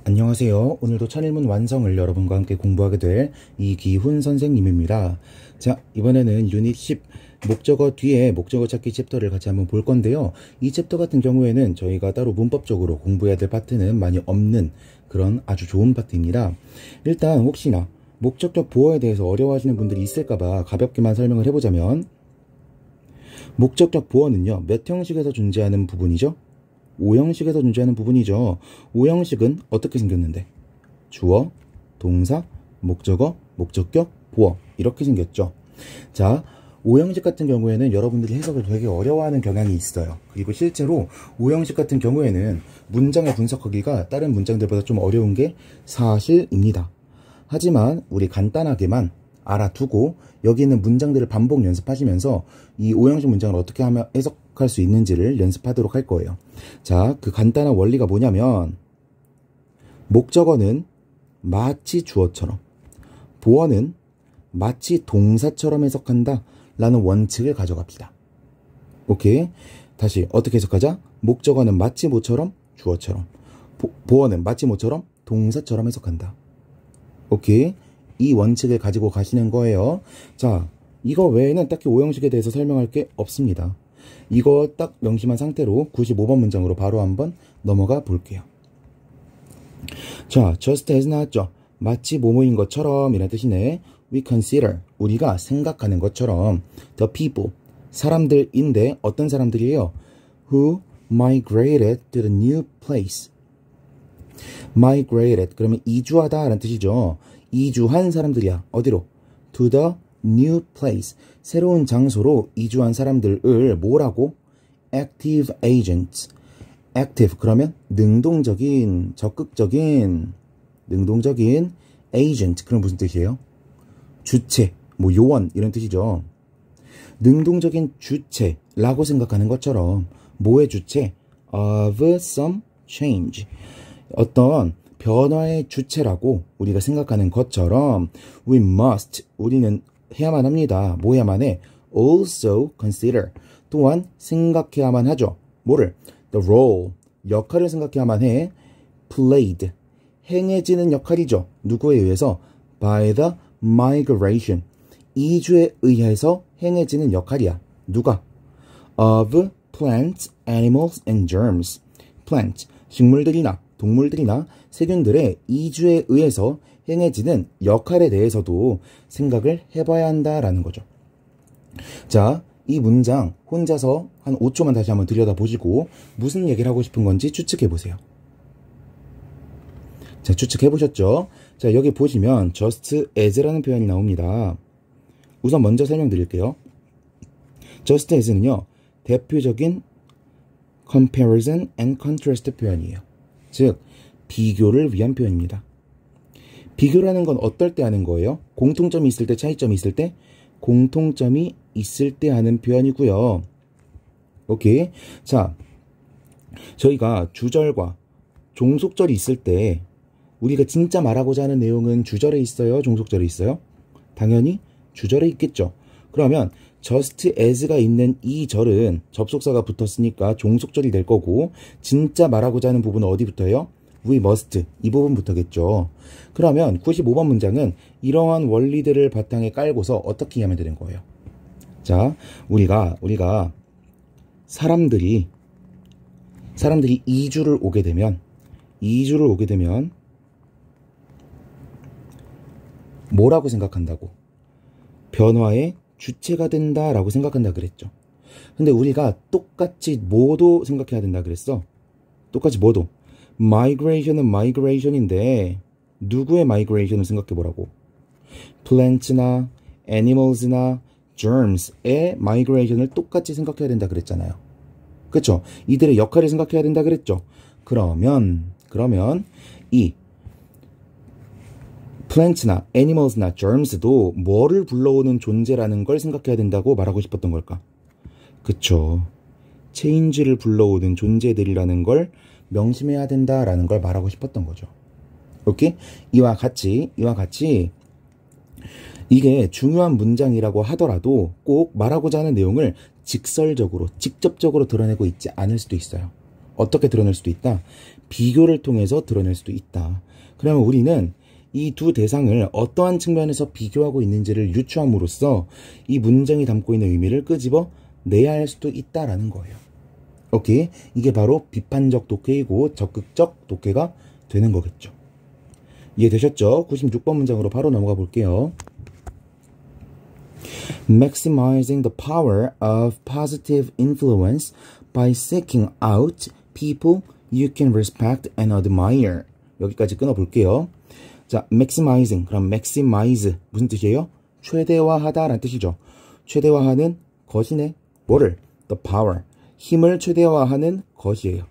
안녕하세요. 오늘도 천일문 완성을 여러분과 함께 공부하게 될 이기훈 선생님입니다. 자, 이번에는 유닛 10 목적어 뒤에 목적어 찾기 챕터를 같이 한번 볼 건데요. 이 챕터 같은 경우에는 저희가 따로 문법적으로 공부해야 될 파트는 많이 없는 그런 아주 좋은 파트입니다. 일단 혹시나 목적격 보어에 대해서 어려워하시는 분들이 있을까봐 가볍게만 설명을 해보자면, 목적격 보어는요, 몇 형식에서 존재하는 부분이죠? 5형식에서 존재하는 부분이죠. 5형식은 어떻게 생겼는데? 주어, 동사, 목적어, 목적격, 보어 이렇게 생겼죠. 자, 5형식 같은 경우에는 여러분들이 해석을 되게 어려워하는 경향이 있어요. 그리고 실제로 5형식 같은 경우에는 문장의 분석하기가 다른 문장들보다 좀 어려운 게 사실입니다. 하지만 우리 간단하게만 알아두고 여기 있는 문장들을 반복 연습하시면서 이 5형식 문장을 어떻게 하면 해석할 수 있는지를 연습하도록 할 거예요. 자, 그 간단한 원리가 뭐냐면, 목적어는 마치 주어처럼, 보어는 마치 동사처럼 해석한다 라는 원칙을 가져갑시다. 오케이? 다시 어떻게 해석하자? 목적어는 마치 뭐처럼? 주어처럼, 보어는 마치 뭐처럼? 동사처럼 해석한다. 오케이? 이 원칙을 가지고 가시는 거예요. 자, 이거 외에는 딱히 5형식에 대해서 설명할 게 없습니다. 이거 딱 명심한 상태로 95번 문장으로 바로 한번 넘어가 볼게요. 자, just as 나왔죠. 마치 뭐뭐인 것처럼 이란 뜻이네. We consider, 우리가 생각하는 것처럼, the people, 사람들인데 어떤 사람들이에요? Who migrated to the new place. migrated, 그러면 이주하다 라는 뜻이죠. 이주한 사람들이야. 어디로? To the new place. 새로운 장소로 이주한 사람들을 뭐라고? active agents. active, 그러면 능동적인, 적극적인, 능동적인 agent. 그럼 무슨 뜻이에요? 주체, 뭐 요원 이런 뜻이죠. 능동적인 주체라고 생각하는 것처럼, 뭐의 주체? of some change. 어떤 변화의 주체라고 우리가 생각하는 것처럼 we must, 우리는 해야만 합니다. 뭐 해야만 해? also consider, 또한 생각해야만 하죠. 뭐를? the role, 역할을 생각해야만 해. played, 행해지는 역할이죠. 누구에 의해서? by the migration, 이주에 의해서 행해지는 역할이야. 누가? of plants, animals and germs. plants, 식물들이나 동물들이나 세균들의 이주에 의해서 행해지는 역할에 대해서도 생각을 해봐야 한다라는 거죠. 자, 이 문장 혼자서 한 5초만 다시 한번 들여다보시고 무슨 얘기를 하고 싶은 건지 추측해보세요. 자, 추측해보셨죠? 자, 여기 보시면 just as라는 표현이 나옵니다. 우선 먼저 설명드릴게요. just as는요, 대표적인 comparison and contrast 표현이에요. 즉, 비교를 위한 표현입니다. 비교라는 건 어떨 때 하는 거예요? 공통점이 있을 때, 차이점이 있을 때? 공통점이 있을 때 하는 표현이고요. 오케이. 자, 저희가 주절과 종속절이 있을 때 우리가 진짜 말하고자 하는 내용은 주절에 있어요? 종속절에 있어요? 당연히 주절에 있겠죠. 그러면 just as가 있는 이 절은 접속사가 붙었으니까 종속절이 될 거고, 진짜 말하고자 하는 부분은 어디부터예요? we must, 이 부분부터겠죠. 그러면 95번 문장은 이러한 원리들을 바탕에 깔고서 어떻게 하면 되는 거예요? 자, 우리가 사람들이 이주를 오게 되면 뭐라고 생각한다고? 변화의 주체가 된다라고 생각한다 그랬죠. 근데 우리가 똑같이 뭐도 생각해야 된다 그랬어. 똑같이 뭐도. migration은 migration인데 누구의 migration을 생각해 보라고. plants나 animals나 germs의 migration을 똑같이 생각해야 된다 그랬잖아요. 그쵸? 이들의 역할을 생각해야 된다 그랬죠. 그러면 이 plants나 animals나 germs도 뭐를 불러오는 존재라는 걸 생각해야 된다고 말하고 싶었던 걸까? 그쵸. change를 불러오는 존재들이라는 걸 명심해야 된다라는 걸 말하고 싶었던 거죠. 오케이? 이와 같이 이게 중요한 문장이라고 하더라도 꼭 말하고자 하는 내용을 직설적으로, 직접적으로 드러내고 있지 않을 수도 있어요. 어떻게 드러낼 수도 있다? 비교를 통해서 드러낼 수도 있다. 그러면 우리는 이 두 대상을 어떠한 측면에서 비교하고 있는지를 유추함으로써 이 문장이 담고 있는 의미를 끄집어 내야 할 수도 있다라는 거예요. 오케이? 이게 바로 비판적 독해이고 적극적 독해가 되는 거겠죠. 이해되셨죠? 96번 문장으로 바로 넘어가 볼게요. Maximizing the power of positive influence by seeking out people you can respect and admire. 여기까지 끊어볼게요. 자, maximizing. 그럼 maximize 무슨 뜻이에요? 최대화하다 라는 뜻이죠. 최대화하는 것이네. 뭐를? The power. 힘을 최대화하는 것이에요.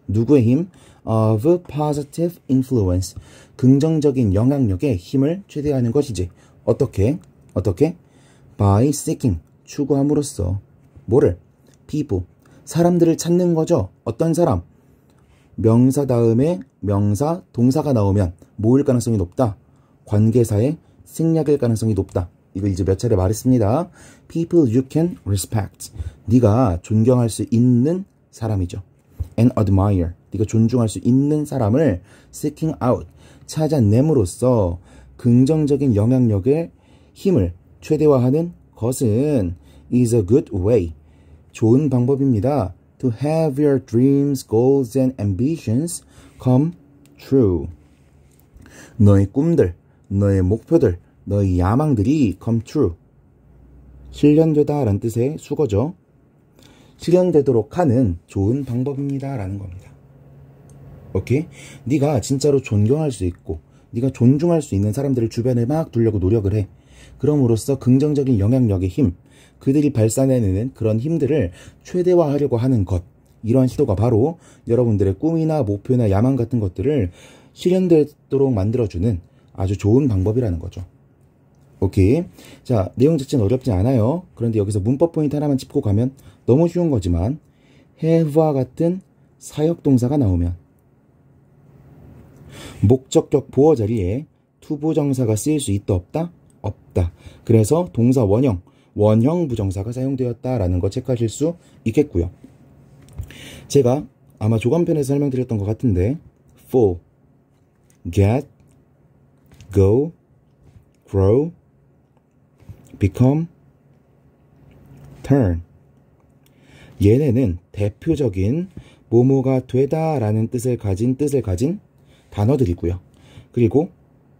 누구의 힘? Of positive influence. 긍정적인 영향력의 힘을 최대화하는 것이지. 어떻게? By seeking. 추구함으로써. 뭐를? People. 사람들을 찾는 거죠. 어떤 사람? 명사 다음에 명사, 동사가 나오면 뭐일 가능성이 높다? 관계사의 생략일 가능성이 높다. 이거 이제 몇 차례 말했습니다. People you can respect. 네가 존경할 수 있는 사람이죠. And admire. 네가 존중할 수 있는 사람을 seeking out. 찾아냄으로써 긍정적인 영향력의 힘을 최대화하는 것은 is a good way. 좋은 방법입니다. To have your dreams, goals, and ambitions come true. 너의 꿈들, 너의 목표들, 너의 야망들이 come true. 실현되다 라는 뜻의 수거죠. 실현되도록 하는 좋은 방법입니다 라는 겁니다. 오케이? 네가 진짜로 존경할 수 있고 네가 존중할 수 있는 사람들을 주변에 막 두려고 노력을 해. 그럼으로써 긍정적인 영향력의 힘, 그들이 발산해내는 그런 힘들을 최대화하려고 하는 것, 이러한 시도가 바로 여러분들의 꿈이나 목표나 야망 같은 것들을 실현되도록 만들어주는 아주 좋은 방법이라는 거죠. 오케이. 자, 내용 자체는 어렵지 않아요. 그런데 여기서 문법 포인트 하나만 짚고 가면 너무 쉬운 거지만 have와 같은 사역동사가 나오면 목적격 보어 자리에 투부정사가 쓰일 수 있다 없다? 없다. 그래서 동사 원형 부정사가 사용되었다라는 거 체크하실 수 있겠고요. 제가 아마 조간편에서 설명드렸던 것 같은데 fall, get, go, grow, become, turn. 얘네는 대표적인 뭐뭐가 되다라는 뜻을 가진 단어들이고요. 그리고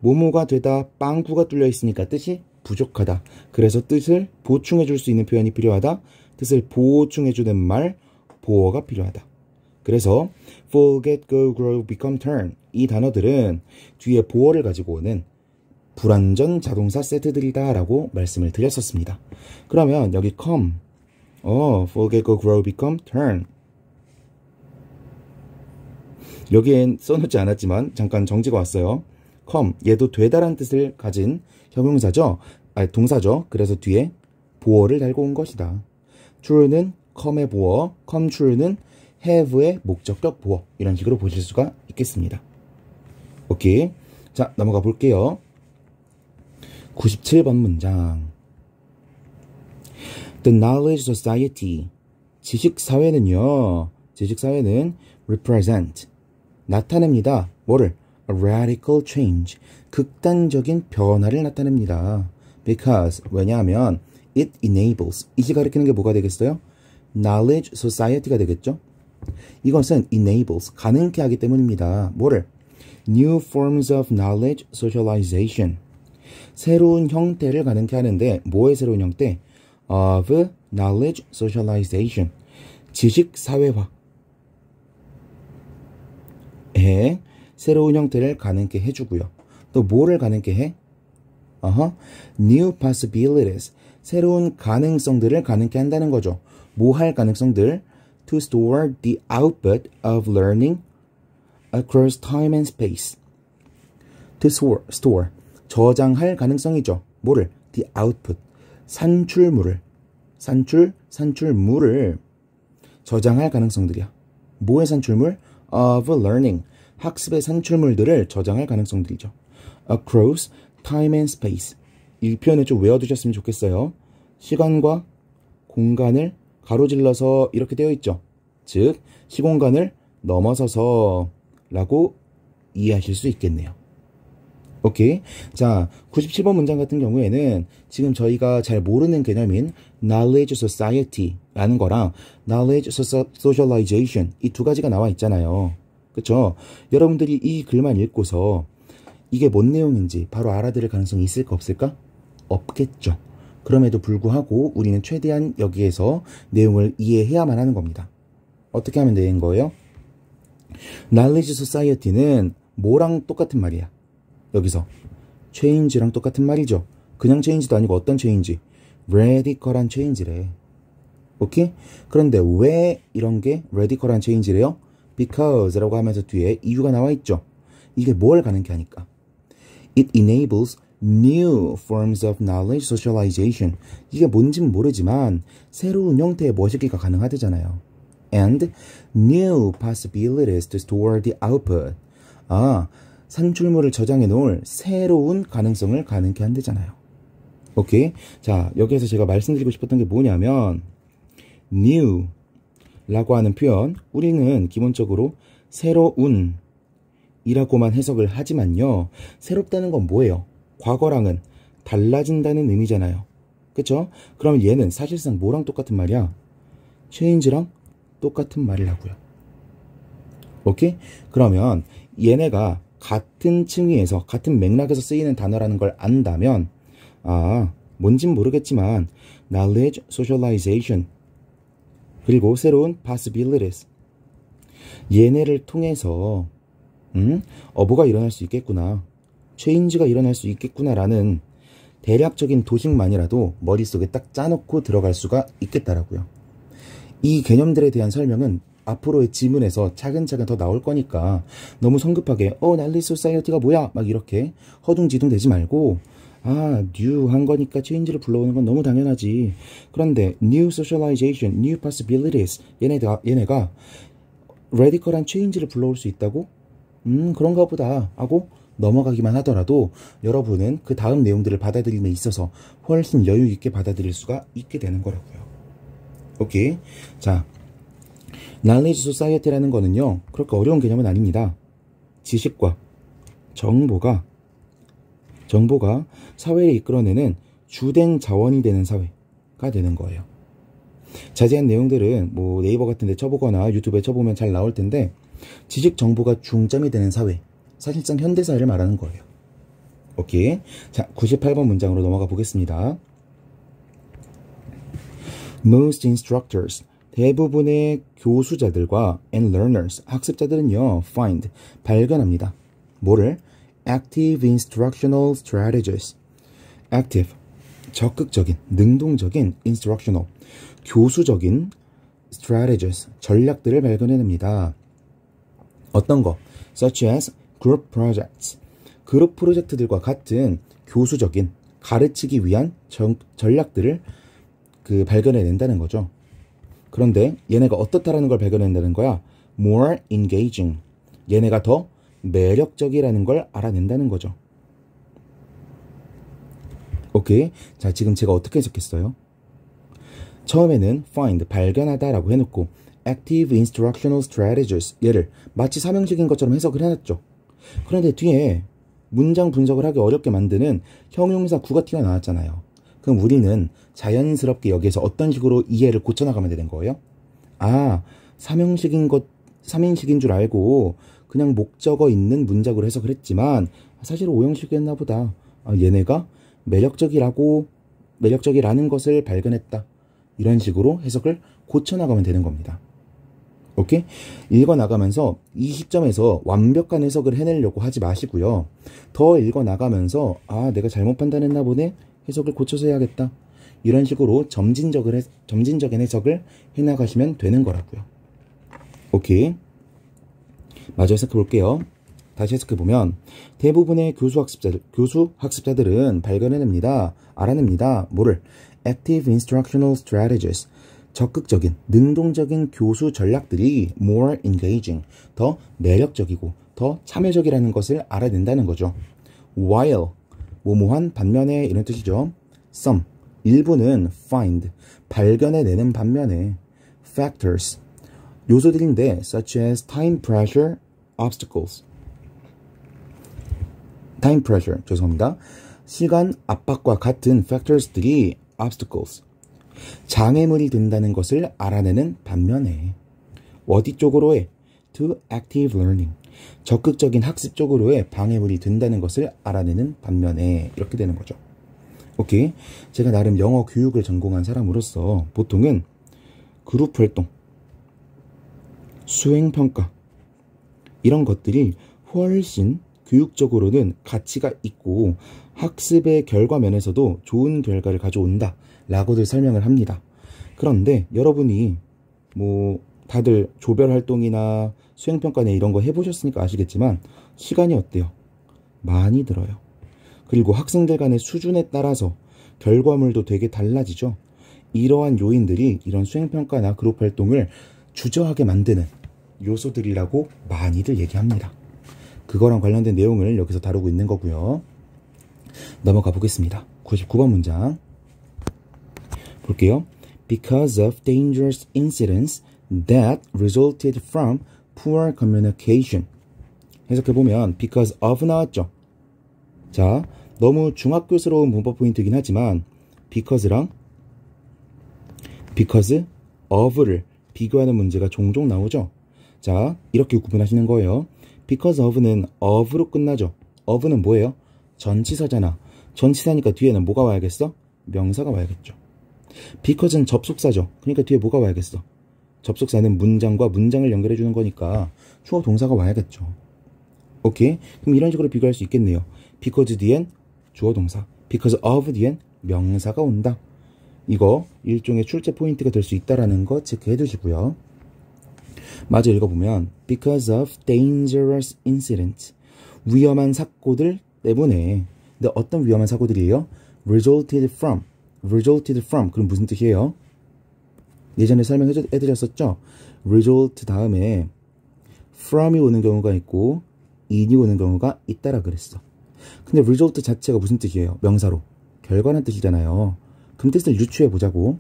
뭐뭐가 되다 빵구가 뚫려 있으니까 뜻이 부족하다. 그래서 뜻을 보충해 줄 수 있는 표현이 필요하다. 뜻을 보충해 주는 말 보어가 필요하다. 그래서 fall, get, go, grow, become, turn 이 단어들은 뒤에 보어를 가지고 오는 불완전 자동사 세트들이다 라고 말씀을 드렸었습니다. 그러면 여기 come fall, get, go, grow, become, turn 여기엔 써놓지 않았지만 잠깐 정지가 왔어요. come 얘도 되다란 뜻을 가진 형용사죠. 동사죠. 그래서 뒤에 보어를 달고 온 것이다. true는 come의 보어, come true는 have의 목적격 보어 이런 식으로 보실 수가 있겠습니다. 오케이. 자, 넘어가 볼게요. 97번 문장. The knowledge society. 지식사회는요. 지식사회는 represent. 나타냅니다. 뭐를? A radical change. 극단적인 변화를 나타냅니다. Because. 왜냐하면 it enables. 이시 가리키는 게 뭐가 되겠어요? Knowledge society가 되겠죠? 이것은 enables. 가능케 하기 때문입니다. 뭐를? New forms of knowledge socialization. 새로운 형태를 가능케 하는데 뭐의 새로운 형태? Of knowledge socialization. 지식 사회화. 에 새로운 형태를 가능케 해주고요. 또 뭐를 가능케 해? New possibilities. 새로운 가능성들을 가능케 한다는 거죠. 뭐 할 가능성들? To store the output of learning across time and space. To store. 저장할 가능성이죠. 뭐를? The output. 산출물을 저장할 가능성들이야. 뭐의 산출물? Of learning. 학습의 산출물들을 저장할 가능성들이죠. Across time and space. 이 표현을 좀 외워두셨으면 좋겠어요. 시간과 공간을 가로질러서 이렇게 되어 있죠. 즉, 시공간을 넘어서서 라고 이해하실 수 있겠네요. 오케이. 자, 97번 문장 같은 경우에는 지금 저희가 잘 모르는 개념인 knowledge society 라는 거랑 knowledge socialization 이 두 가지가 나와 있잖아요. 그쵸? 여러분들이 이 글만 읽고서 이게 뭔 내용인지 바로 알아들을 가능성이 있을까 없을까? 없겠죠. 그럼에도 불구하고 우리는 최대한 여기에서 내용을 이해해야만 하는 겁니다. 어떻게 하면 되는 거예요? knowledge society는 뭐랑 똑같은 말이야? 여기서 change랑 똑같은 말이죠. 그냥 change도 아니고 어떤 change? radical한 change래. 오케이? 그런데 왜 이런 게 radical한 change래요? because라고 하면서 뒤에 이유가 나와 있죠. 이게 뭘 가능케 하니까? It enables new forms of knowledge socialization. 이게 뭔진 모르지만 새로운 형태의 머시기가 가능하대잖아요. And new possibilities to store the output. 산출물을 저장해 놓을 새로운 가능성을 가능케 한대잖아요. 오케이? 자, 여기에서 제가 말씀드리고 싶었던 게 뭐냐면 new 라고 하는 표현, 우리는 기본적으로 새로운 이라고만 해석을 하지만요. 새롭다는 건 뭐예요? 과거랑은 달라진다는 의미잖아요. 그쵸? 그럼 얘는 사실상 뭐랑 똑같은 말이야? change랑 똑같은 말을 하고요. 오케이? 그러면 얘네가 같은 층위에서 같은 맥락에서 쓰이는 단어라는 걸 안다면 뭔진 모르겠지만 knowledge socialization 그리고 새로운 possibilities 얘네를 통해서 어부가 일어날 수 있겠구나, change가 일어날 수 있겠구나라는 대략적인 도식만이라도 머릿속에 딱 짜놓고 들어갈 수가 있겠다라고요. 이 개념들에 대한 설명은 앞으로의 지문에서 차근차근 더 나올 거니까 너무 성급하게 knowledge society가 뭐야? 막 이렇게 허둥지둥 되지 말고 new한 거니까 change를 불러오는 건 너무 당연하지. 그런데 new socialization, new possibilities 얘네가 radical한 change를 불러올 수 있다고? 그런가 보다 하고 넘어가기만 하더라도 여러분은 그 다음 내용들을 받아들임에 있어서 훨씬 여유 있게 받아들일 수가 있게 되는 거라고요. 오케이. 자, knowledge society라는 거는요, 그렇게 어려운 개념은 아닙니다. 지식과 정보가 사회를 이끌어내는 주된 자원이 되는 사회가 되는 거예요. 자세한 내용들은 뭐 네이버 같은 데 쳐보거나 유튜브에 쳐보면 잘 나올 텐데, 지식 정보가 중점이 되는 사회, 사실상 현대사회를 말하는 거예요. 오케이. 자, 98번 문장으로 넘어가 보겠습니다. Most instructors, 대부분의 교수자들과 and learners, 학습자들은요, find, 발견합니다. 뭐를? Active instructional strategies. Active, 적극적인, 능동적인, instructional, 교수적인 strategies, 전략들을 발견해냅니다. 어떤 거? Such as group projects. 그룹 프로젝트들과 같은 교수적인, 가르치기 위한 전략들을 발견해낸다는 거죠. 그런데 얘네가 어떻다라는 걸 발견해낸다는 거야? More engaging. 얘네가 더 매력적이라는 걸 알아낸다는 거죠. 오케이. 자, 지금 제가 어떻게 해석했어요? 처음에는 find, 발견하다 라고 해놓고 active instructional strategies, 얘를 마치 사명식인 것처럼 해석을 해놨죠. 그런데 뒤에 문장 분석을 하기 어렵게 만드는 형용사 구가 튀어나왔잖아요. 그럼 우리는 자연스럽게 여기에서 어떤 식으로 이해를 고쳐나가면 되는 거예요? 삼형식인 줄 알고 그냥 목적어 있는 문장으로 해석을 했지만 사실 오형식이었나 보다. 얘네가 매력적이라는 것을 발견했다. 이런 식으로 해석을 고쳐나가면 되는 겁니다. 오케이? 읽어나가면서 이 시점에서 완벽한 해석을 해내려고 하지 마시고요. 더 읽어나가면서 내가 잘못 판단했나 보네? 해석을 고쳐서 해야겠다. 이런 식으로 점진적인 해석을 해나가시면 되는 거라고요. 오케이? 마저 해석해 볼게요. 다시 해석해보면 대부분의 교수 학습자들은 발견해냅니다. 알아냅니다. 뭐를? Active instructional strategies. 적극적인, 능동적인 교수 전략들이 more engaging, 더 매력적이고 더 참여적이라는 것을 알아낸다는 거죠. While, 뭐뭐한 반면에 이런 뜻이죠. Some, 일부는 find, 발견해내는 반면에 factors, 요소들인데 such as time pressure, obstacles. time pressure, 죄송합니다. 시간 압박과 같은 factors들이 obstacles, 장애물이 된다는 것을 알아내는 반면에 어디 쪽으로의 to active learning, 적극적인 학습 쪽으로의 방해물이 된다는 것을 알아내는 반면에 이렇게 되는 거죠. 오케이. 제가 나름 영어 교육을 전공한 사람으로서 보통은 그룹 활동, 수행평가 이런 것들이 훨씬 교육적으로는 가치가 있고 학습의 결과 면에서도 좋은 결과를 가져온다 라고들 설명을 합니다. 그런데 여러분이 뭐 다들 조별 활동이나 수행평가나 이런 거 해보셨으니까 아시겠지만 시간이 어때요? 많이 들어요. 그리고 학생들 간의 수준에 따라서 결과물도 되게 달라지죠. 이러한 요인들이 이런 수행평가나 그룹 활동을 주저하게 만드는 요소들이라고 많이들 얘기합니다. 그거랑 관련된 내용을 여기서 다루고 있는 거고요. 넘어가 보겠습니다. 99번 문장 볼게요. Because of dangerous incidents that resulted from poor communication. 해석해보면 because of 나왔죠. 자, 너무 중학교스러운 문법 포인트이긴 하지만 because랑 because of를 비교하는 문제가 종종 나오죠. 자, 이렇게 구분하시는 거예요. because of는 of로 끝나죠. of는 뭐예요? 전치사잖아. 전치사니까 뒤에는 뭐가 와야겠어? 명사가 와야겠죠. because는 접속사죠. 그러니까 뒤에 뭐가 와야겠어? 접속사는 문장과 문장을 연결해 주는 거니까 주어 동사가 와야겠죠. 오케이? 그럼 이런 식으로 비교할 수 있겠네요. because 뒤엔 주어 동사, because of 뒤엔 명사가 온다. 이거 일종의 출제 포인트가 될 수 있다라는 거 체크해 두시고요. 마저 읽어보면 because of dangerous incidents, 위험한 사고들 때문에. 근데 어떤 위험한 사고들이에요? resulted from 그럼 무슨 뜻이에요? 예전에 설명해 드렸었죠? result 다음에 from이 오는 경우가 있고 in이 오는 경우가 있다라 그랬어. 근데 result 자체가 무슨 뜻이에요? 명사로 결과란 뜻이잖아요. 그럼 뜻을 유추해 보자고.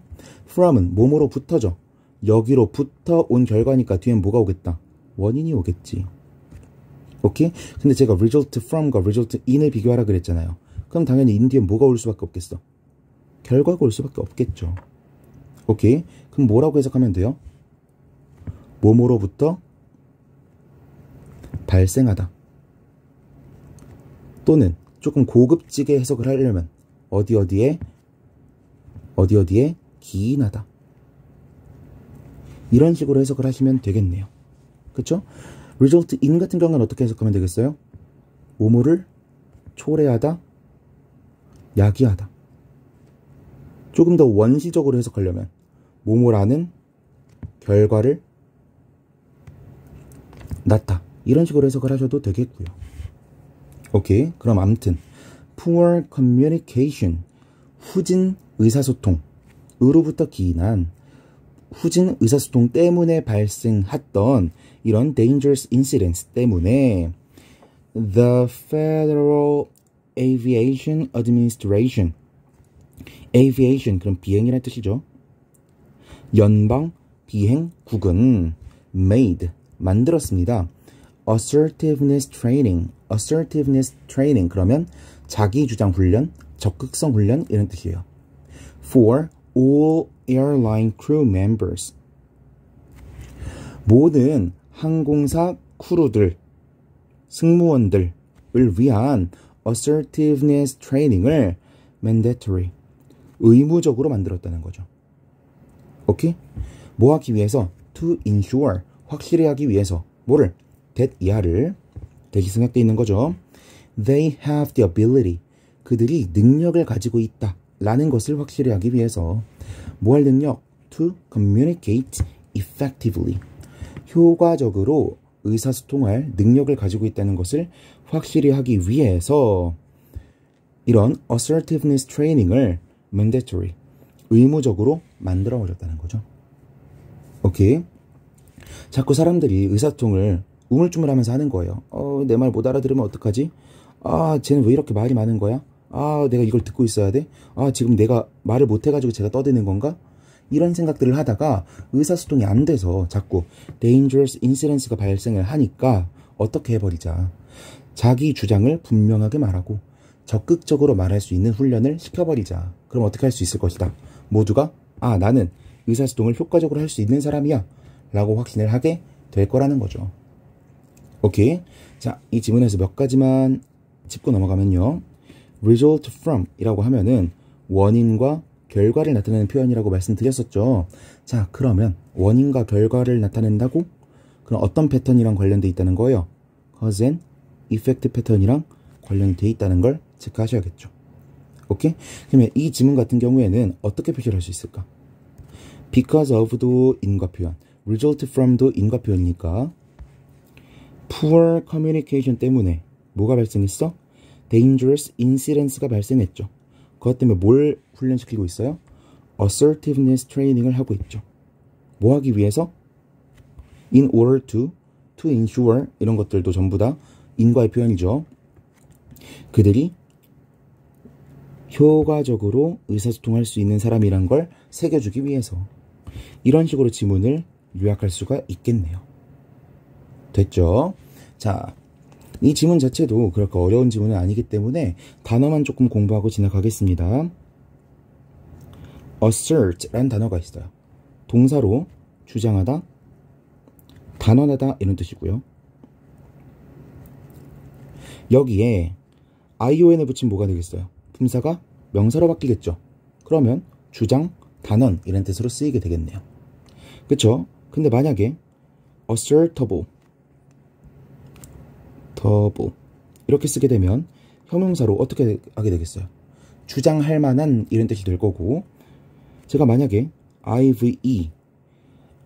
from은 뭐뭐로부터죠. 여기로부터 온 결과니까 뒤엔 뭐가 오겠다? 원인이 오겠지. 오케이? 근데 제가 result from과 result in을 비교하라 그랬잖아요. 그럼 당연히 in 뒤엔 뭐가 올 수밖에 없겠어? 결과가 올 수밖에 없겠죠. 오케이? 그럼 뭐라고 해석하면 돼요? 뭐뭐로부터 발생하다. 또는 조금 고급지게 해석을 하려면 어디어디에 기인하다. 이런 식으로 해석을 하시면 되겠네요. 그쵸? result in 같은 경우는 어떻게 해석하면 되겠어요? 뭐뭐를 초래하다, 야기하다. 조금 더 원시적으로 해석하려면 뭐뭐라는 결과를 낳다. 이런 식으로 해석을 하셔도 되겠고요. 오케이. 그럼 아무튼 poor communication, 후진 의사소통으로부터 기인한 후진 의사소통 때문에 발생했던 이런 dangerous incidents 때문에 the Federal Aviation Administration, aviation 그럼 비행이라는 뜻이죠. 연방 비행국은 made 만들었습니다. assertiveness training 그러면 자기주장 훈련, 적극성 훈련 이런 뜻이에요. for all airline crew members, 모든 항공사 크루들, 승무원들을 위한 assertiveness training을 mandatory, 의무적으로 만들었다는 거죠. 오케이? 뭐 하기 위해서? to ensure, 확실히 하기 위해서. 뭐를? that 이하를 대시 생략되어 있는 거죠. They have the ability, 그들이 능력을 가지고 있다 라는 것을 확실히 하기 위해서. 뭐 할 능력? to communicate effectively, 효과적으로 의사소통할 능력을 가지고 있다는 것을 확실히 하기 위해서 이런 assertiveness training을 mandatory, 의무적으로 만들어 버렸다는 거죠. 오케이? 자꾸 사람들이 의사소통을 우물쭈물하면서 하는 거예요. 내 말 못 알아들으면 어떡하지? 쟤는 왜 이렇게 말이 많은 거야? 내가 이걸 듣고 있어야 돼? 지금 내가 말을 못해가지고 제가 떠드는 건가? 이런 생각들을 하다가 의사소통이 안 돼서 자꾸 dangerous incidents가 발생을 하니까 어떻게 해버리자. 자기 주장을 분명하게 말하고 적극적으로 말할 수 있는 훈련을 시켜버리자. 그럼 어떻게 할 수 있을 것이다. 모두가 나는 의사소통을 효과적으로 할 수 있는 사람이야 라고 확신을 하게 될 거라는 거죠. 오케이. 자, 이 지문에서 몇 가지만 짚고 넘어가면요. result from 이라고 하면은 원인과 결과를 나타내는 표현이라고 말씀드렸었죠. 자, 그러면 원인과 결과를 나타낸다고? 그럼 어떤 패턴이랑 관련돼 있다는 거예요? cause and effect 패턴이랑 관련돼 있다는 걸 체크하셔야겠죠. 오케이? 그러면 이 지문 같은 경우에는 어떻게 표시를 할 수 있을까? because of도 인과 표현, result from도 인과 표현이니까 poor communication 때문에 뭐가 발생했어? dangerous incidents가 발생했죠. 그것 때문에 뭘 훈련시키고 있어요? assertiveness 트레이닝을 하고 있죠. 뭐 하기 위해서? in order to ensure 이런 것들도 전부 다 인과의 표현이죠. 그들이 효과적으로 의사소통할 수 있는 사람이란 걸 새겨주기 위해서 이런 식으로 지문을 요약할 수가 있겠네요. 됐죠? 자, 이 지문 자체도 그렇게 어려운 지문은 아니기 때문에 단어만 조금 공부하고 지나가겠습니다. assert라는 단어가 있어요. 동사로 주장하다, 단언하다 이런 뜻이고요. 여기에 ion을 붙이면 뭐가 되겠어요? 품사가 명사로 바뀌겠죠. 그러면 주장, 단언 이런 뜻으로 쓰이게 되겠네요. 그쵸? 근데 만약에 assertable 이렇게 쓰게 되면 형용사로 어떻게 하게 되겠어요? 주장할 만한 이런 뜻이 될 거고, 제가 만약에 IVE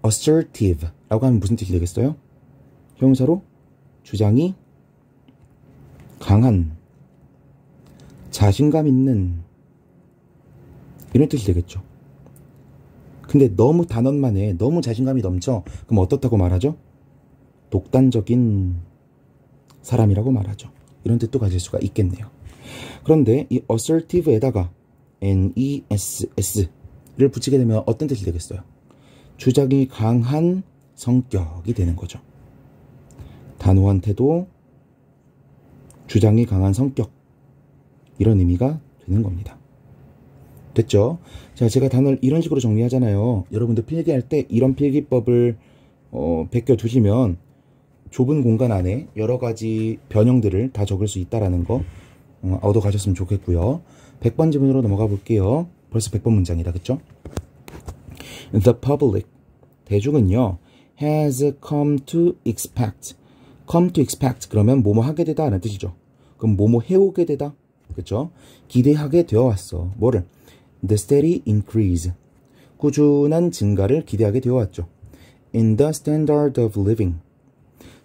assertive 라고 하면 무슨 뜻이 되겠어요? 형용사로 주장이 강한, 자신감 있는 이런 뜻이 되겠죠. 근데 너무 단언만 해, 너무 자신감이 넘쳐, 그럼 어떻다고 말하죠? 독단적인 사람이라고 말하죠. 이런 뜻도 가질 수가 있겠네요. 그런데 이 assertive에다가 NESS를 붙이게 되면 어떤 뜻이 되겠어요? 주장이 강한 성격이 되는 거죠. 단호한 태도, 주장이 강한 성격 이런 의미가 되는 겁니다. 됐죠? 자, 제가 단어를 이런 식으로 정리하잖아요. 여러분들 필기할 때 이런 필기법을 베껴두시면 좁은 공간 안에 여러 가지 변형들을 다 적을 수 있다라는 거 얻어 가셨으면 좋겠고요. 100번 지문으로 넘어가 볼게요. 벌써 100번 문장이다. 그쵸? The public, 대중은요, has come to expect. come to expect 그러면 뭐뭐 하게 되다 라는 뜻이죠. 그럼 뭐뭐 해오게 되다. 그쵸? 기대하게 되어 왔어. 뭐를? The steady increase. 꾸준한 증가를 기대하게 되어 왔죠. In the standard of living.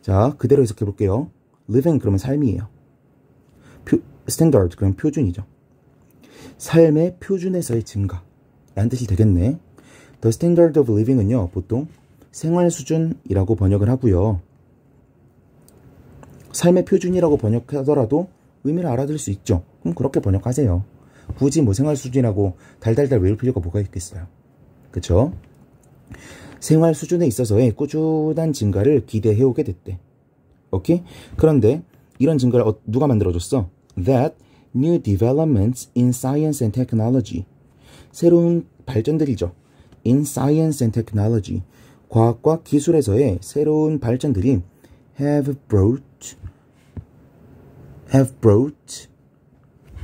자, 그대로 해석해 볼게요. living 그러면 삶이에요. standard 그러면 표준이죠. 삶의 표준에서의 증가 라는 뜻이 되겠네. The standard of living은요, 보통 생활 수준이라고 번역을 하고요. 삶의 표준이라고 번역하더라도 의미를 알아들을 수 있죠. 그럼 그렇게 번역하세요. 굳이 뭐 생활 수준이라고 달달달 외울 필요가 뭐가 있겠어요. 그쵸? 생활 수준에 있어서의 꾸준한 증가를 기대해오게 됐대. 오케이? 그런데 이런 증가를 누가 만들어줬어? That new developments in science and technology. 새로운 발전들이죠. In science and technology. 과학과 기술에서의 새로운 발전들이 have brought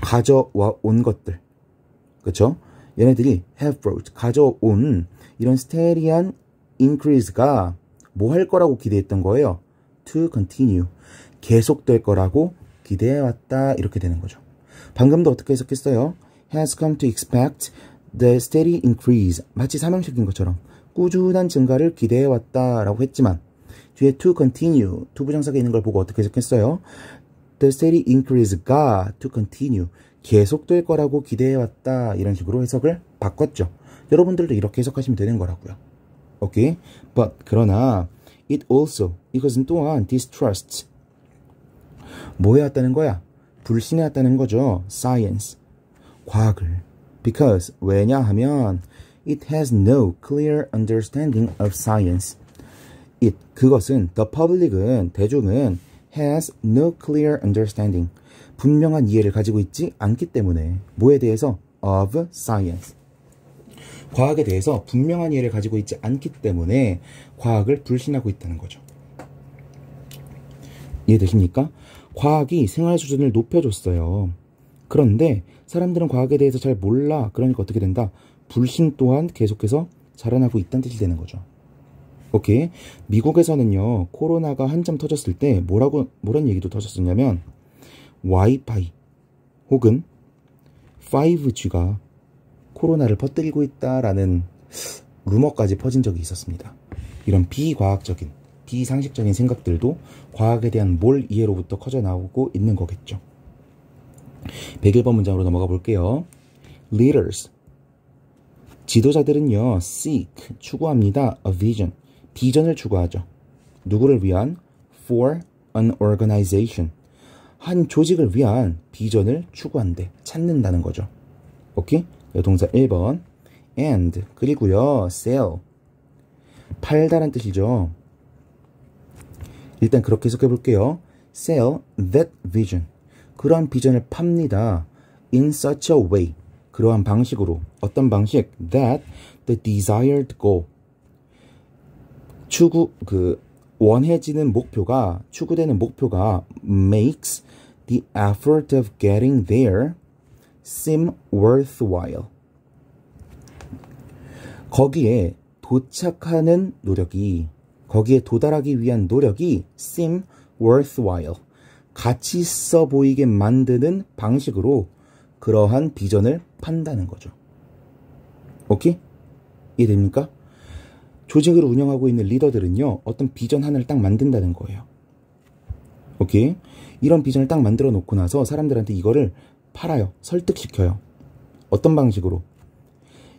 가져와 온 것들. 그쵸? 얘네들이 have brought 가져온 이런 스테리한 increase가 뭐 할 거라고 기대했던 거예요? To continue. 계속될 거라고 기대해왔다. 이렇게 되는 거죠. 방금도 어떻게 해석했어요? Has come to expect the steady increase. 마치 삼형식인 것처럼 꾸준한 증가를 기대해왔다 라고 했지만 뒤에 to continue, to 부정사가 있는 걸 보고 어떻게 해석했어요? The steady increase가 to continue. 계속될 거라고 기대해왔다. 이런 식으로 해석을 바꿨죠. 여러분들도 이렇게 해석하시면 되는 거라고요. 오케이? But 그러나 it also, 이것은 또한 distrusts. 뭐 해왔다는 거야? 불신해왔다는 거죠. Science, 과학을. Because, 왜냐하면 it has no clear understanding of science. It, 그것은, the public은, 대중은 has no clear understanding. 분명한 이해를 가지고 있지 않기 때문에 뭐에 대해서? of science. 과학에 대해서 분명한 이해를 가지고 있지 않기 때문에 과학을 불신하고 있다는 거죠. 이해되십니까? 과학이 생활 수준을 높여줬어요. 그런데 사람들은 과학에 대해서 잘 몰라. 그러니까 어떻게 된다? 불신 또한 계속해서 자라나고 있다는 뜻이 되는 거죠. 오케이. 미국에서는요, 코로나가 한참 터졌을 때 뭐란 얘기도 터졌었냐면 와이파이 혹은 5G가 코로나를 퍼뜨리고 있다라는 루머까지 퍼진 적이 있었습니다. 이런 비과학적인, 비상식적인 생각들도 과학에 대한 몰 이해로부터 커져 나오고 있는 거겠죠. 101번 문장으로 넘어가 볼게요. Leaders. 지도자들은요, seek, 추구합니다. a vision. 비전을 추구하죠. 누구를 위한? for an organization. 한 조직을 위한 비전을 추구한대. 찾는다는 거죠. 오케이? 동사 1번. and, 그리고요, sell. 팔다란 뜻이죠. 일단 그렇게 해석해 볼게요. sell that vision. 그러한 비전을 팝니다. in such a way. 그러한 방식으로. 어떤 방식? that the desired goal. 원해지는 목표가, 추구되는 목표가 makes the effort of getting there seem worthwhile. 거기에 도착하는 노력이, 거기에 도달하기 위한 노력이 seem worthwhile. 가치 있어 보이게 만드는 방식으로 그러한 비전을 판다는 거죠. 오케이? 이해됩니까? 조직을 운영하고 있는 리더들은요, 어떤 비전 하나를 딱 만든다는 거예요. 오케이? 이런 비전을 딱 만들어 놓고 나서 사람들한테 이거를 팔아요. 설득시켜요. 어떤 방식으로?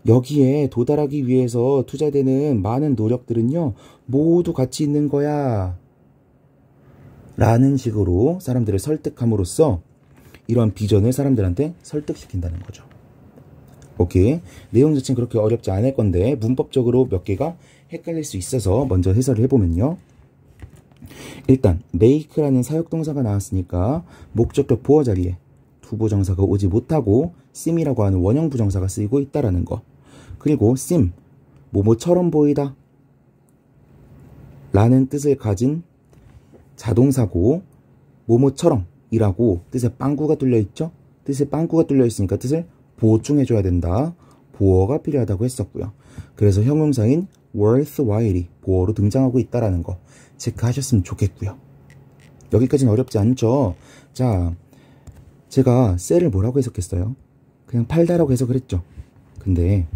여기에 도달하기 위해서 투자되는 많은 노력들은요, 모두 가치 있는 거야. 라는 식으로 사람들을 설득함으로써 이러한 비전을 사람들한테 설득시킨다는 거죠. 오케이. 내용 자체는 그렇게 어렵지 않을 건데 문법적으로 몇 개가 헷갈릴 수 있어서 먼저 해설을 해보면요. 일단 make라는 사역동사가 나왔으니까 목적격 보어 자리에 투부정사가 오지 못하고 seem이라고 하는 원형 부정사가 쓰이고 있다라는 거. 그리고 seem, 뭐뭐처럼 보이다 라는 뜻을 가진 자동사고 뭐뭐처럼 이라고 뜻에 빵꾸가 뚫려 있죠. 뜻에 빵꾸가 뚫려 있으니까 뜻을 보충해줘야 된다. 보어가 필요하다고 했었고요. 그래서 형용사인 worthwhile이 보어로 등장하고 있다라는 거 체크하셨으면 좋겠고요. 여기까지는 어렵지 않죠? 자, 제가 sell을 뭐라고 해석했어요? 그냥 팔다라고 해석을 했죠. 근데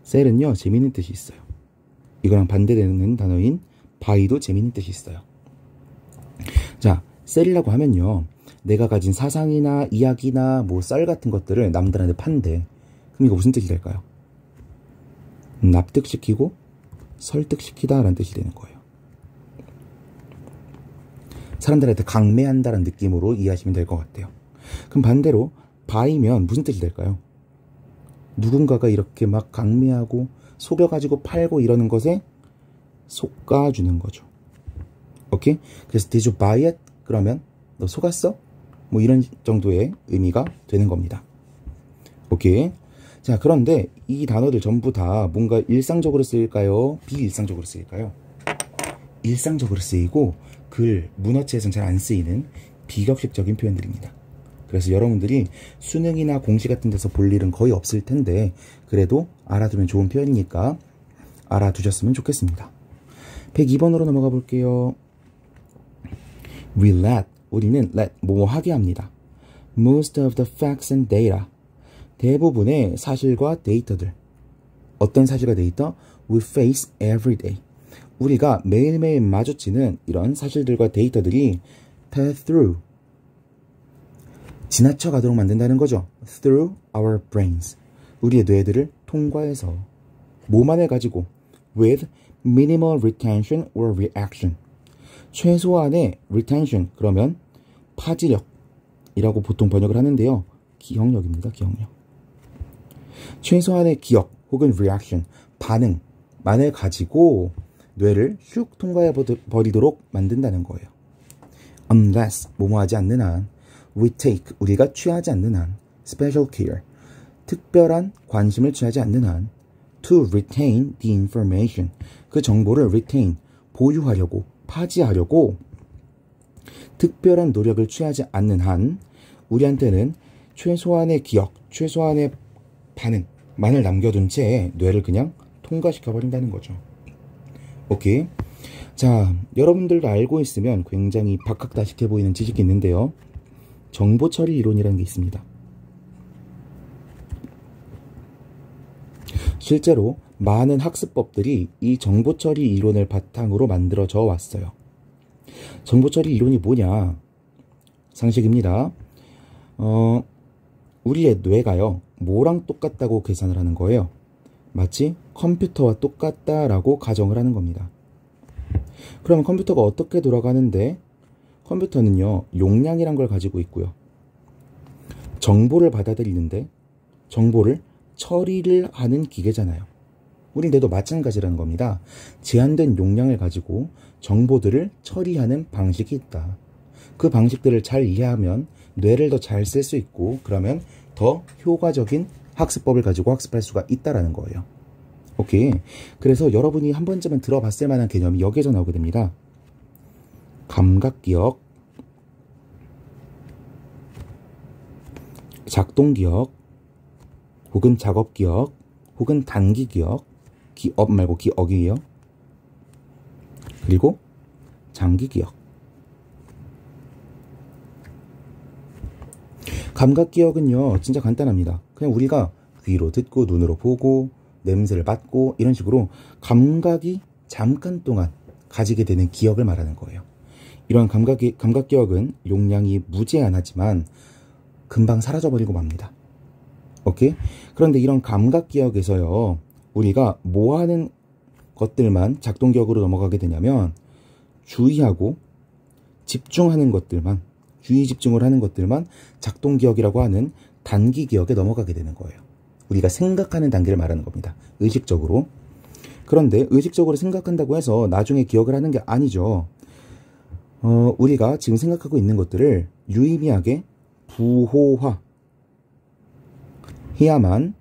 sell은요, 재밌는 뜻이 있어요. 이거랑 반대되는 단어인 buy도 재밌는 뜻이 있어요. 자, sell이라고 하면요, 내가 가진 사상이나 이야기나 뭐 썰 같은 것들을 남들한테 판대. 그럼 이거 무슨 뜻이 될까요? 납득시키고 설득시키다 라는 뜻이 되는 거예요. 사람들한테 강매한다라는 느낌으로 이해하시면 될 것 같아요. 그럼 반대로 buy면 무슨 뜻이 될까요? 누군가가 이렇게 막 강매하고 속여가지고 팔고 이러는 것에 속아주는 거죠. 오케이? 그래서 did you buy it? 그러면 너 속았어? 뭐 이런 정도의 의미가 되는 겁니다. 오케이? 자, 그런데 이 단어들 전부 다 뭔가 일상적으로 쓰일까요? 비일상적으로 쓰일까요? 일상적으로 쓰이고 글, 문어체에서는 잘 안 쓰이는 비격식적인 표현들입니다. 그래서 여러분들이 수능이나 공시 같은 데서 볼 일은 거의 없을 텐데 그래도 알아두면 좋은 표현이니까 알아두셨으면 좋겠습니다. 102번으로 넘어가 볼게요. We let, 우리는 let, 뭐뭐 하게 합니다. Most of the facts and data, 대부분의 사실과 데이터들. 어떤 사실과 데이터? We face every day. 우리가 매일매일 마주치는 이런 사실들과 데이터들이 pass through, 지나쳐 가도록 만든다는 거죠. Through our brains, 우리의 뇌들을 통과해서 뭐만을 가지고 with minimal retention or reaction, 최소한의 retention, 그러면 파지력이라고 보통 번역을 하는데요. 기억력입니다. 기억력. 최소한의 기억 혹은 reaction, 반응만을 가지고 뇌를 슉 통과해 버리도록 만든다는 거예요. unless 뭐뭐 하지 않는 한, we take 우리가 취하지 않는 한, special care 특별한 관심을 취하지 않는 한, to retain the information 그 정보를 retain 보유하려고 파지하려고 특별한 노력을 취하지 않는 한 우리한테는 최소한의 기억, 최소한의 반응만을 남겨둔 채 뇌를 그냥 통과시켜버린다는 거죠. 오케이. 자, 여러분들도 알고 있으면 굉장히 박학다식해 보이는 지식이 있는데요. 정보처리 이론이라는 게 있습니다. 실제로 많은 학습법들이 이 정보처리 이론을 바탕으로 만들어져 왔어요. 정보처리 이론이 뭐냐? 상식입니다. 우리의 뇌가요, 뭐랑 똑같다고 계산을 하는 거예요? 마치 컴퓨터와 똑같다라고 가정을 하는 겁니다. 그러면 컴퓨터가 어떻게 돌아가는데? 컴퓨터는요, 용량이란 걸 가지고 있고요. 정보를 받아들이는데 정보를 처리를 하는 기계잖아요. 우리 뇌도 마찬가지라는 겁니다. 제한된 용량을 가지고 정보들을 처리하는 방식이 있다. 그 방식들을 잘 이해하면 뇌를 더 잘 쓸 수 있고 그러면 더 효과적인 학습법을 가지고 학습할 수가 있다라는 거예요. 오케이. 그래서 여러분이 한 번쯤은 들어봤을 만한 개념이 여기에서 나오게 됩니다. 감각기억, 작동기억, 혹은 작업기억, 혹은 단기기억, 기업 말고 기억이에요. 그리고 장기기억. 감각기억은요, 진짜 간단합니다. 그냥 우리가 귀로 듣고 눈으로 보고 냄새를 맡고 이런 식으로 감각이 잠깐 동안 가지게 되는 기억을 말하는 거예요. 이런 감각기억은 용량이 무제한하지만 금방 사라져버리고 맙니다. 오케이? 그런데 이런 감각기억에서요, 우리가 뭐 하는 것들만 작동기억으로 넘어가게 되냐면 주의하고 집중하는 것들만, 주의 집중을 하는 것들만 작동기억이라고 하는 단기기억에 넘어가게 되는 거예요. 우리가 생각하는 단계를 말하는 겁니다. 의식적으로. 그런데 의식적으로 생각한다고 해서 나중에 기억을 하는 게 아니죠. 우리가 지금 생각하고 있는 것들을 유의미하게 부호화 해야만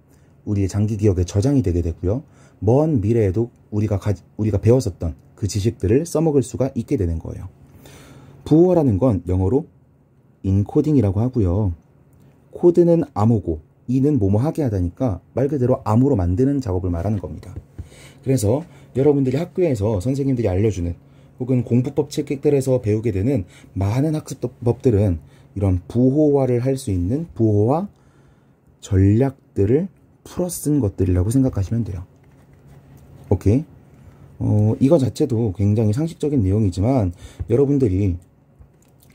우리의 장기 기억에 저장이 되게 되고요. 먼 미래에도 우리가 배웠었던 그 지식들을 써먹을 수가 있게 되는 거예요. 부호화라는 건 영어로 인코딩이라고 하고요. 코드는 암호고 이는 뭐뭐 하게 하다니까 말 그대로 암호로 만드는 작업을 말하는 겁니다. 그래서 여러분들이 학교에서 선생님들이 알려주는 혹은 공부법 책들에서 배우게 되는 많은 학습법들은 이런 부호화를 할 수 있는 부호화 전략들을 풀어 쓴 것들이라고 생각하시면 돼요. 오케이? 이거 자체도 굉장히 상식적인 내용이지만 여러분들이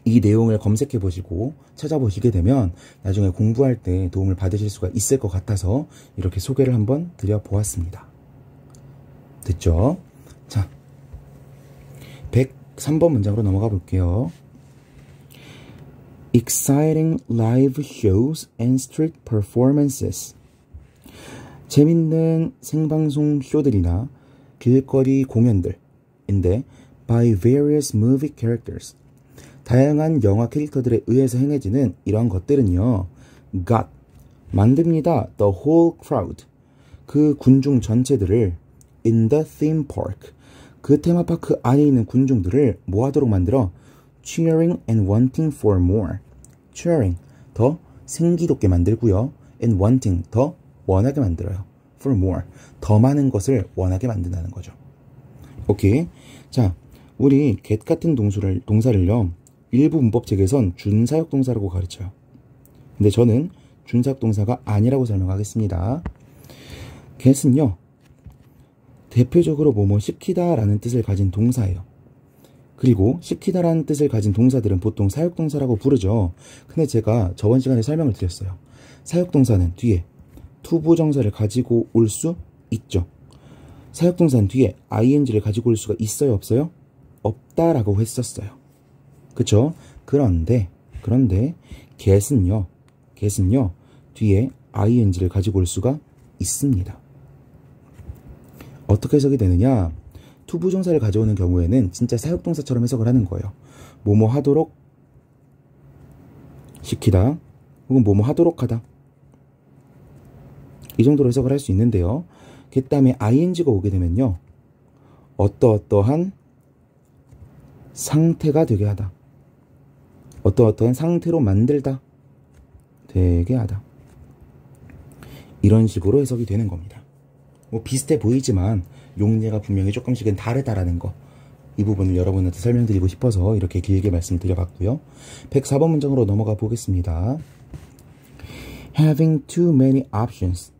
이 내용을 검색해 보시고 찾아보시게 되면 나중에 공부할 때 도움을 받으실 수가 있을 것 같아서 이렇게 소개를 한번 드려보았습니다. 됐죠? 자, 103번 문장으로 넘어가 볼게요. Exciting live shows and street performances. 재밌는 생방송 쇼들이나 길거리 공연들인데 by various movie characters. 다양한 영화 캐릭터들에 의해서 행해지는 이런 것들은요, got 만듭니다. The whole crowd 그 군중 전체들을 in the theme park 그 테마파크 안에 있는 군중들을 뭐 하도록 만들어? cheering and wanting for more. cheering 더 생기돋게 만들고요. and wanting 더 원하게 만들어요. for more 더 많은 것을 원하게 만든다는 거죠. 오케이. 자, 우리 get 같은 동사를요, 일부 문법책에선 준사역동사라고 가르쳐요. 근데 저는 준사역동사가 아니라고 설명하겠습니다. get은요, 대표적으로 뭐뭐 시키다 라는 뜻을 가진 동사예요. 그리고 시키다 라는 뜻을 가진 동사들은 보통 사역동사라고 부르죠. 근데 제가 저번 시간에 설명을 드렸어요. 사역동사는 뒤에 투부정사를 가지고 올 수 있죠. 사역동사는 뒤에 ing를 가지고 올 수가 있어요, 없어요? 없다라고 했었어요. 그쵸? 그런데 get은요 뒤에 ing를 가지고 올 수가 있습니다. 어떻게 해석이 되느냐? 투부정사를 가져오는 경우에는 진짜 사역동사처럼 해석을 하는 거예요. 뭐뭐 하도록 시키다 혹은 뭐뭐 하도록 하다. 이 정도로 해석을 할 수 있는데요. 그 다음에 ing가 오게 되면요. 어떠어떠한 상태가 되게 하다. 어떠어떠한 상태로 만들다. 되게 하다. 이런 식으로 해석이 되는 겁니다. 뭐 비슷해 보이지만 용례가 분명히 조금씩은 다르다라는 거. 이 부분을 여러분한테 설명드리고 싶어서 이렇게 길게 말씀드려봤고요. 104번 문장으로 넘어가 보겠습니다. Having too many options.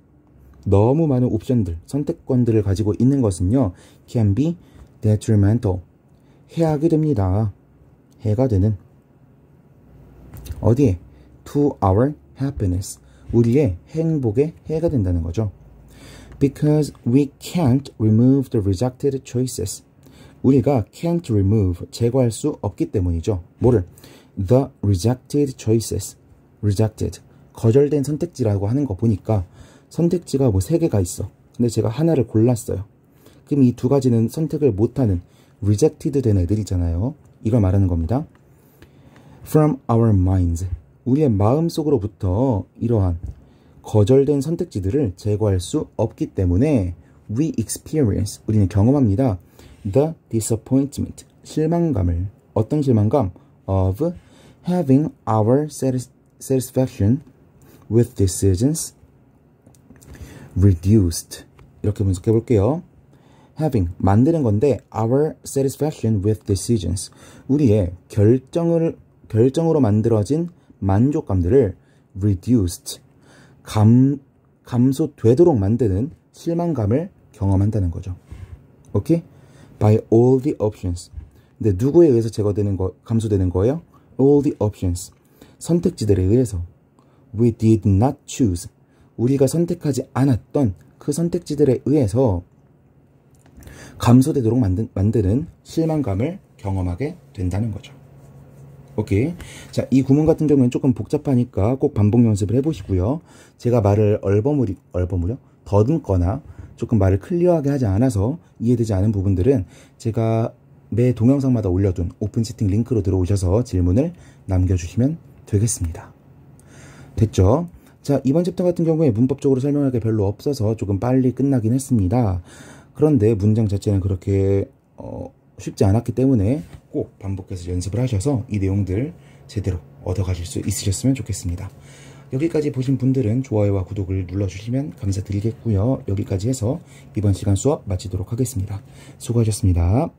너무 많은 옵션들, 선택권들을 가지고 있는 것은요. can be detrimental. 해하게 됩니다. 해가 되는. 어디에? to our happiness. 우리의 행복에 해가 된다는 거죠. Because we can't remove the rejected choices. 우리가 can't remove, 제거할 수 없기 때문이죠. 뭐를? The rejected choices. rejected. 거절된 선택지라고 하는 거 보니까 선택지가 뭐 3개가 있어. 근데 제가 하나를 골랐어요. 그럼 이 2가지는 선택을 못하는 rejected 된 애들이잖아요. 이걸 말하는 겁니다. From our minds. 우리의 마음속으로부터 이러한 거절된 선택지들을 제거할 수 없기 때문에 we experience, 우리는 경험합니다. The disappointment, 실망감을. 어떤 실망감? Of having our satisfaction with decisions reduced. 이렇게 분석해 볼게요. having, 만드는 건데 our satisfaction with decisions, 우리의 결정으로 만들어진 만족감들을 reduced, 감소되도록 만드는 실망감을 경험한다는 거죠. 오케이? By all the options. 근데 누구에 의해서 제거되는 거, 감소되는 거예요? All the options. 선택지들에 의해서. We did not choose. 우리가 선택하지 않았던 그 선택지들에 의해서 감소되도록 만드는 실망감을 경험하게 된다는 거죠. 오케이. 자, 이 구문 같은 경우는 조금 복잡하니까 꼭 반복 연습을 해보시고요. 제가 말을 얼버무려? 더듬거나 조금 말을 클리어하게 하지 않아서 이해되지 않은 부분들은 제가 매 동영상마다 올려둔 오픈 채팅 링크로 들어오셔서 질문을 남겨주시면 되겠습니다. 됐죠? 자, 이번 챕터 같은 경우에 문법적으로 설명할 게 별로 없어서 조금 빨리 끝나긴 했습니다. 그런데 문장 자체는 그렇게 쉽지 않았기 때문에 꼭 반복해서 연습을 하셔서 이 내용들 제대로 얻어가실 수 있으셨으면 좋겠습니다. 여기까지 보신 분들은 좋아요와 구독을 눌러주시면 감사드리겠고요. 여기까지 해서 이번 시간 수업 마치도록 하겠습니다. 수고하셨습니다.